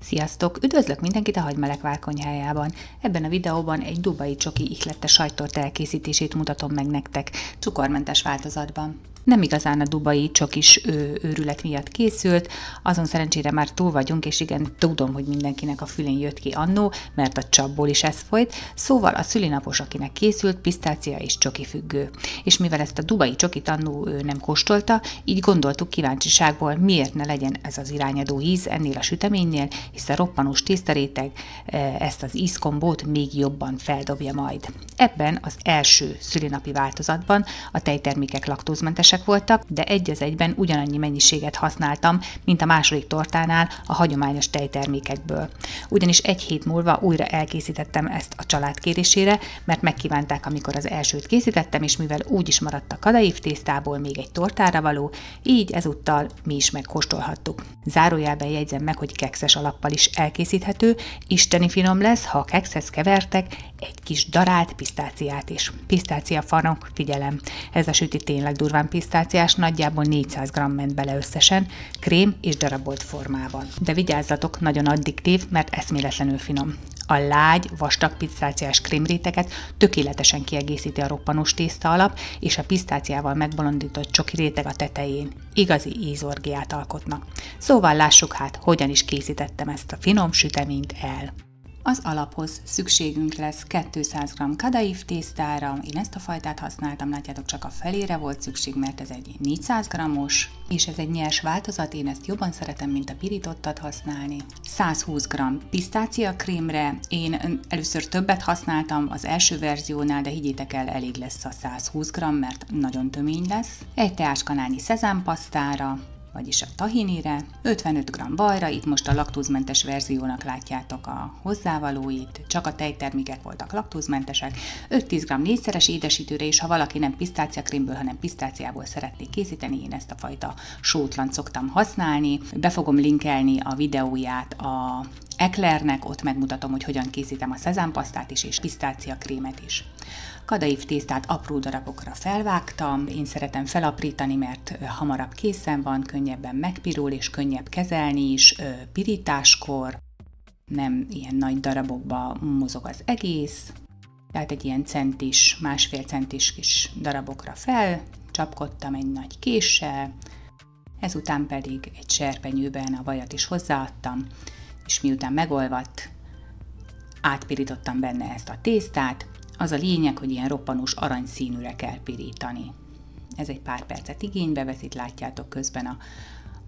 Sziasztok! Üdvözlök mindenkit a Hagymelek konyhájában. Ebben a videóban egy dubai csoki ihlette sajttort elkészítését mutatom meg nektek, cukormentes változatban. Nem igazán a dubai csokis őrület miatt készült, azon szerencsére már túl vagyunk, és igen, tudom, hogy mindenkinek a fülén jött ki annó, mert a csapból is ez folyt, szóval a szülinapos, akinek készült, pisztácia és csoki függő. És mivel ezt a dubai csokit annó nem kóstolta, így gondoltuk kíváncsiságból, miért ne legyen ez az irányadó íz ennél a süteménynél, hisz a roppanós tésztaréteg ezt az ízkombót még jobban feldobja majd. Ebben az első szülinapi változatban a tejtermékek laktózmentesek voltak, de egy az egyben ugyanannyi mennyiséget használtam, mint a második tortánál a hagyományos tejtermékekből. Ugyanis egy hét múlva újra elkészítettem ezt a család kérésére, mert megkívánták, amikor az elsőt készítettem, és mivel úgy is maradt a kadaif tésztából még egy tortára való, így ezúttal mi is megkóstolhattuk. Zárójelben jegyzem meg, hogy kekszes alappal is elkészíthető, isteni finom lesz, ha a kekszhez kevertek egy kis darált pisztáciát is. Pisztácia farok, figyelem, ez a süti tényleg durván pisztáciás, nagyjából 400 g ment bele összesen, krém és darabolt formában. De vigyázzatok, nagyon addiktív, mert eszméletlenül finom. A lágy, vastag pisztáciás krémréteget tökéletesen kiegészíti a roppanós tészta alap, és a pisztáciával megbolondított csoki réteg a tetején. Igazi ízorgiát alkotnak. Szóval lássuk hát, hogyan is készítettem ezt a finom süteményt el. Az alaphoz szükségünk lesz 200 g kadaif tésztára, én ezt a fajtát használtam, látjátok, csak a felére volt szükség, mert ez egy 400 g-os, és ez egy nyers változat, én ezt jobban szeretem, mint a pirítottat használni. 120 g pisztácia krémre, én először többet használtam az első verziónál, de higgyétek el, elég lesz a 120 g, mert nagyon tömény lesz. Egy teáskanálnyi szezámpasztára, vagyis a tahinire, 55 g vajra, itt most a laktózmentes verziónak látjátok a hozzávalóit, csak a tejtermékek voltak laktózmentesek, 5-10 g négyszeres édesítőre, és ha valaki nem pisztáciakrémből, hanem pisztáciából szeretné készíteni, én ezt a fajta sótlant szoktam használni. Be fogom linkelni a videóját a Eclairnek, ott megmutatom, hogy hogyan készítem a szezámpasztát is, és pisztáciakrémet is. Kadaif tésztát apró darabokra felvágtam, én szeretem felaprítani, mert hamarabb készen van, könnyebben megpirul és könnyebb kezelni is pirításkor, nem ilyen nagy darabokba mozog az egész, tehát egy ilyen centis, másfél centis kis darabokra felcsapkodtam egy nagy késsel, ezután pedig egy serpenyőben a vajat is hozzáadtam, és miután megolvadt, átpirítottam benne ezt a tésztát. Az a lényeg, hogy ilyen roppanós aranyszínűre kell pirítani. Ez egy pár percet igénybe vesz, itt látjátok közben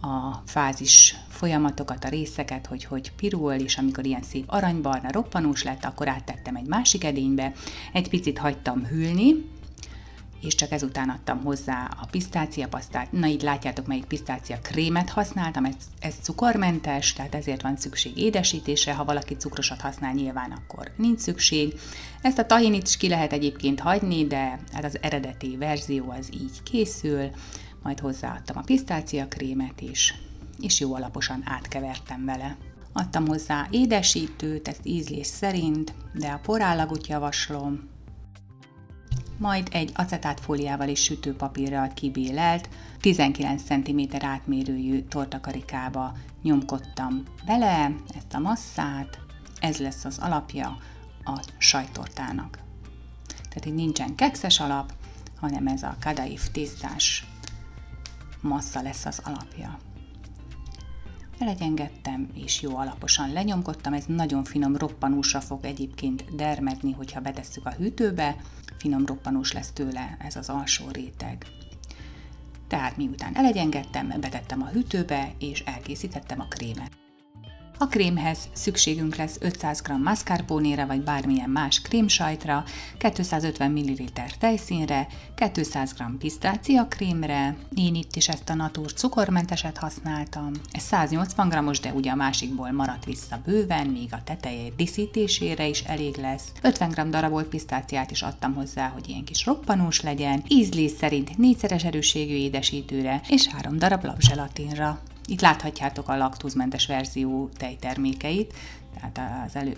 a fázis folyamatokat, a részeket, hogy pirul, és amikor ilyen szép aranybarna roppanós lett, akkor áttettem egy másik edénybe, egy picit hagytam hűlni, és csak ezután adtam hozzá a pisztáciapasztát. Na, itt látjátok, melyik pisztácia krémet használtam, ez cukormentes, tehát ezért van szükség édesítésre, ha valaki cukrosat használ nyilván, akkor nincs szükség. Ezt a tahinit is ki lehet egyébként hagyni, de hát az eredeti verzió az így készül, majd hozzáadtam a pisztáciakrémet is, és jó alaposan átkevertem vele. Adtam hozzá édesítőt, ezt ízlés szerint, de a porállagot javaslom, majd egy acetátfóliával és sütőpapírral kibélelt, 19 cm átmérőjű tortakarikába nyomkodtam bele ezt a masszát, ez lesz az alapja a sajttortának. Tehát itt nincsen kekszes alap, hanem ez a kadaif tésztás massza lesz az alapja. Elegyengedtem, és jó alaposan lenyomkodtam, ez nagyon finom roppanósra fog egyébként dermedni, hogyha betesszük a hűtőbe, finom roppanós lesz tőle ez az alsó réteg. Tehát miután elegyengedtem, betettem a hűtőbe, és elkészítettem a krémet. A krémhez szükségünk lesz 500 g mascarpone-re vagy bármilyen más krémsajtra, 250 ml tejszínre, 200 g pisztáciakrémre, én itt is ezt a Natur cukormenteset használtam, ez 180 g-os, de ugye a másikból maradt vissza bőven, még a teteje díszítésére is elég lesz, 50 g darabolt pisztáciát is adtam hozzá, hogy ilyen kis roppanós legyen, ízlés szerint 4-szeres erősségű édesítőre és 3 darab lapzselatinra. Itt láthatjátok a laktózmentes verzió tejtermékeit, tehát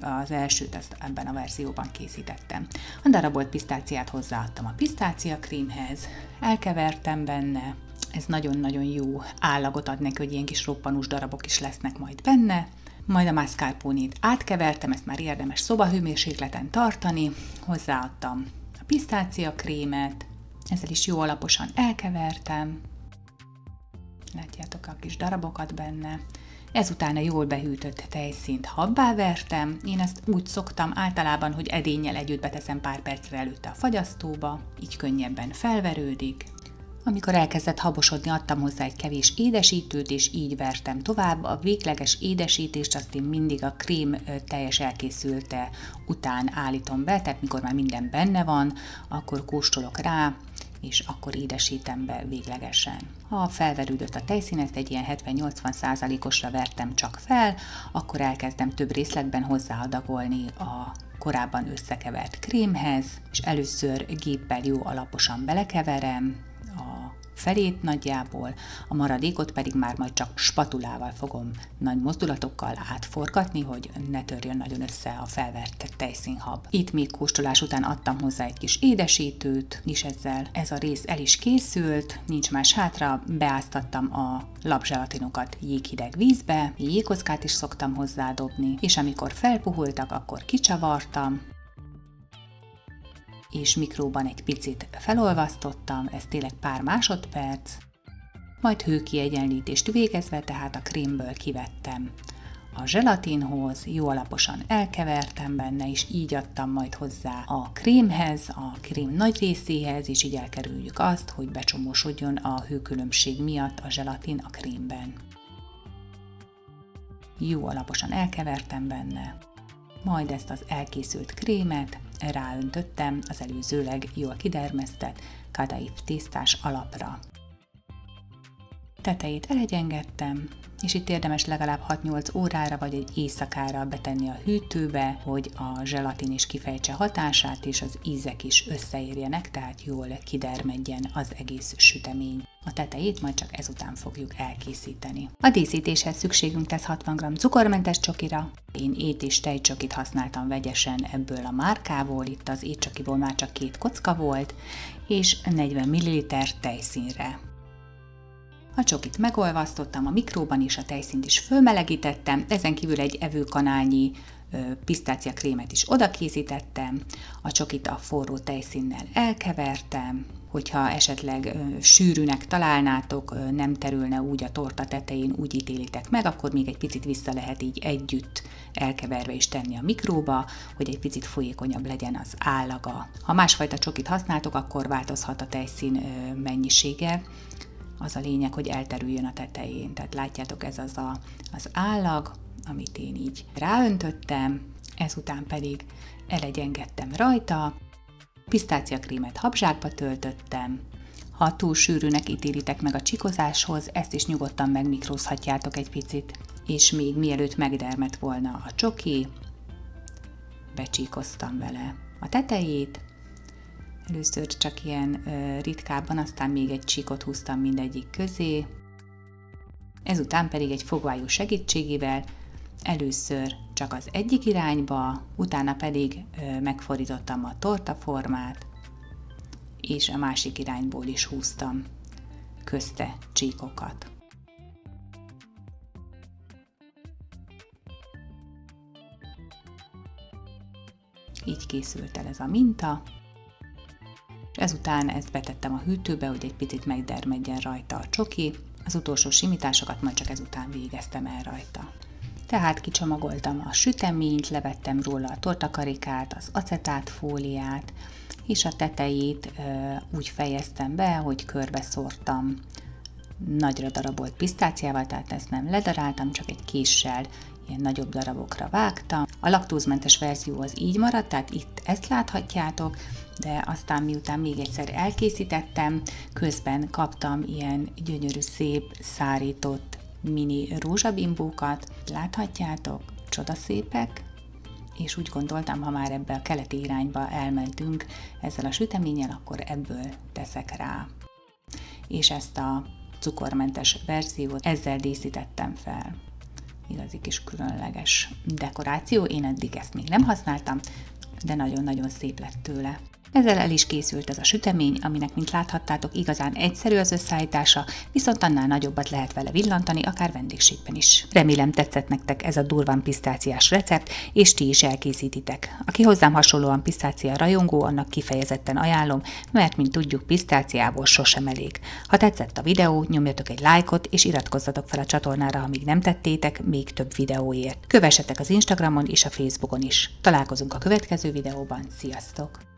az elsőt ezt ebben a verzióban készítettem. A darabolt pisztáciát hozzáadtam a pisztáciakrémhez, elkevertem benne, ez nagyon-nagyon jó állagot ad neki, hogy ilyen kis roppanós darabok is lesznek majd benne, Majd a mascarpone-t átkevertem, ezt már érdemes szobahőmérsékleten tartani, hozzáadtam a pisztáciakrémet, ezzel is jó alaposan elkevertem, látjátok a kis darabokat benne. Ezután a jól behűtött tejszínt habbá vertem, én ezt úgy szoktam általában, hogy edénnyel együtt beteszem pár percre előtte a fagyasztóba, így könnyebben felverődik. Amikor elkezdett habosodni, adtam hozzá egy kevés édesítőt, és így vertem tovább. A végleges édesítést azt én mindig a krém teljes elkészülte után állítom be, tehát mikor már minden benne van, akkor kóstolok rá, és akkor édesítem be véglegesen. Ha felverődött a tejszín, ezt egy ilyen 70-80%-osra vertem csak fel, akkor elkezdem több részletben hozzáadagolni a korábban összekevert krémhez, és először géppel jó alaposan belekeverem, a felét nagyjából, a maradékot pedig már majd csak spatulával fogom nagy mozdulatokkal átforgatni, hogy ne törjön nagyon össze a felvert tejszínhab. Itt még kóstolás után adtam hozzá egy kis édesítőt, és ezzel ez a rész el is készült, nincs más hátra, beáztattam a lapzselatinokat jéghideg vízbe, jégkockát is szoktam hozzádobni, és amikor felpuhultak, akkor kicsavartam, és mikróban egy picit felolvasztottam, ez tényleg pár másodperc, majd hőkiegyenlítést végezve, tehát a krémből kivettem a zselatinhoz, jó alaposan elkevertem benne, és így adtam majd hozzá a krémhez, a krém nagy részéhez, és így elkerüljük azt, hogy becsomósodjon a hőkülönbség miatt a zselatin a krémben. Jó alaposan elkevertem benne, majd ezt az elkészült krémet ráöntöttem az előzőleg jól kidermesztett kadaif tésztás alapra. Tetejét elegyengedtem, és itt érdemes legalább 6-8 órára vagy egy éjszakára betenni a hűtőbe, hogy a zselatin is kifejtse hatását, és az ízek is összeérjenek, tehát jól kidermedjen az egész sütemény. A tetejét majd csak ezután fogjuk elkészíteni. A díszítéshez szükségünk lesz 60 g cukormentes csokira. Én ét- és tejcsokit használtam vegyesen ebből a márkából, itt az étcsokiból már csak 2 kocka volt, és 40 ml tejszínre. A csokit megolvasztottam a mikróban, és a tejszínt is fölmelegítettem, ezen kívül egy evőkanálnyi pisztáciakrémet is oda készítettem, a csokit a forró tejszínnel elkevertem, hogyha esetleg sűrűnek találnátok, nem terülne úgy a torta tetején, úgy ítélitek meg, akkor még egy picit vissza lehet így együtt elkeverve is tenni a mikróba, hogy egy picit folyékonyabb legyen az állaga. Ha másfajta csokit használtok, akkor változhat a tejszín mennyisége. Az a lényeg, hogy elterüljön a tetején. Tehát látjátok, ez az állag, amit én így ráöntöttem, ezután pedig elegyengedtem rajta, pisztáciakrémet habzsákba töltöttem. Ha túl sűrűnek ítélitek meg a csikozáshoz, ezt is nyugodtan megmikrózhatjátok egy picit. És még mielőtt megdermedt volna a csoki, becsíkoztam vele a tetejét. Először csak ilyen ritkábban, aztán még egy csíkot húztam mindegyik közé. Ezután pedig egy fogvályú segítségével először csak az egyik irányba, utána pedig megfordítottam a tortaformát, és a másik irányból is húztam közte csíkokat. Így készült el ez a minta. Ezután ezt betettem a hűtőbe, hogy egy picit megdermedjen rajta a csoki, az utolsó simításokat majd csak ezután végeztem el rajta. Tehát kicsomagoltam a süteményt, levettem róla a tortakarikát, az acetátfóliát, és a tetejét úgy fejeztem be, hogy körbe szórtam nagyra darabolt pisztáciával, tehát ezt nem ledaráltam, csak egy késsel ilyen nagyobb darabokra vágtam. A laktózmentes verzió az így maradt, tehát itt ezt láthatjátok, de aztán miután még egyszer elkészítettem, közben kaptam ilyen gyönyörű, szép, szárított mini rózsabimbókat. Láthatjátok, csodaszépek, és úgy gondoltam, ha már ebbe a keleti irányba elmentünk ezzel a süteménnyel, akkor ebből teszek rá. És ezt a cukormentes verziót ezzel díszítettem fel. Igazi kis különleges dekoráció, én eddig ezt még nem használtam, de nagyon-nagyon szép lett tőle. Ezzel el is készült ez a sütemény, aminek, mint láthattátok, igazán egyszerű az összeállítása, viszont annál nagyobbat lehet vele villantani, akár vendégségben is. Remélem tetszett nektek ez a durván pisztáciás recept, és ti is elkészítitek. Aki hozzám hasonlóan pisztácia rajongó, annak kifejezetten ajánlom, mert mint tudjuk, pisztáciából sosem elég. Ha tetszett a videó, nyomjatok egy lájkot, és iratkozzatok fel a csatornára, ha még nem tettétek, még több videóért. Kövessetek az Instagramon és a Facebookon is. Találkozunk a következő videóban, sziasztok!